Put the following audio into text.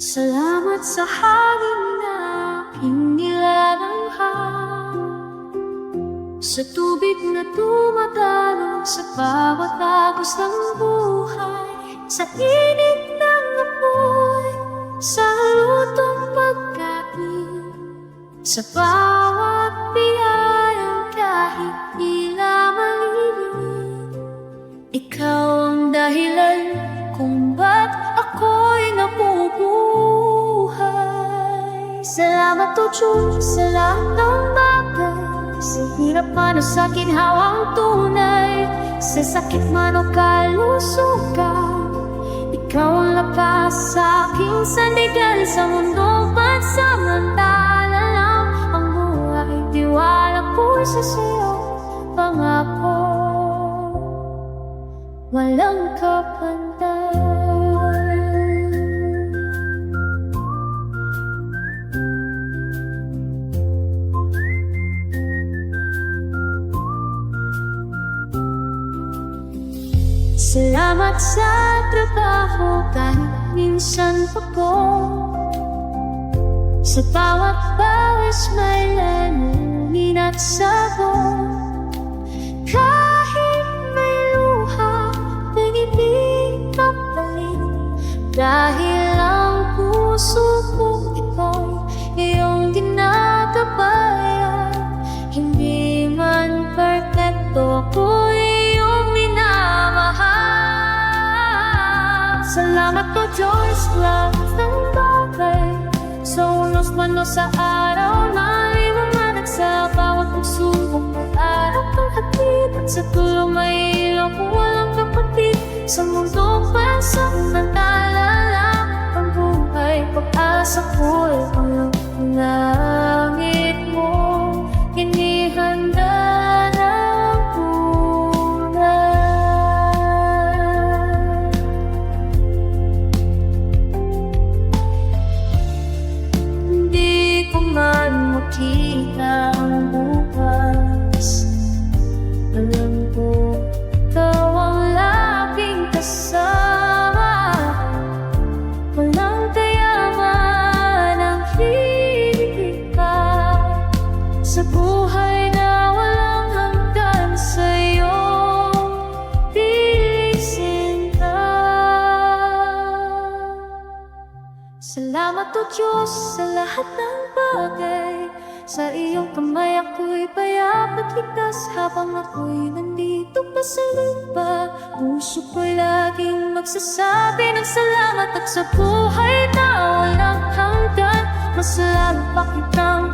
Salamat sa hangin na aking nilalanghap, sa tubig na dumadaloy sa bawat agos ng buhay, sa init ng apoy, sa lutong pagkain, sa bawat biyayang kahit tila maliit. Ikaw ang dahilan kung ba't ako'y nabubuhay. Salamat o Diyos sa lahat ng bagay, sa hirap man o sa ginhawang tunay, sa sakit man o kalusugan. Ikaw ang lakas sa aking sandigan, sa mundong pansamantala lang ang buhay. Tiwala ko'y sa sa'yo, pangako walang kapantay. Salamat sa trabaho kahit minsan pagod, sa bawat bawis may lamunin at sagot. Kahit may luha, pag-ibig kapalit, dahil ang puso ko ito'y iyong ginagabayan. Hindi man perfecto, ako'y iyong minamahal. Salamat po Diyos, lahat ng bagay, sa unos man o sa araw na iwamanag, sa bawat pagsubok ng araw ng hatid, at sa tulong may ilaw kung walang kapatid. Sa mundong pansamantala lang ang buhay, pag-asa ko'y walang langit mo inihanda ng buhay. Hindi ko man makita ang bukas, alam ko ikaw ang laging kasama. Walang kayaman ang hihigit pa sa buhay na walang hanggan, sa'yo titisin ka. Salamat o Diyos sa lahat ng bagay, sa iyong kamay ako'y payap at ligtas, habang ako'y nandito pa sa lupa. Puso ko'y laging magsasabi ng salamat, at sa buhay na walang hanggan, mas lalo pa kitang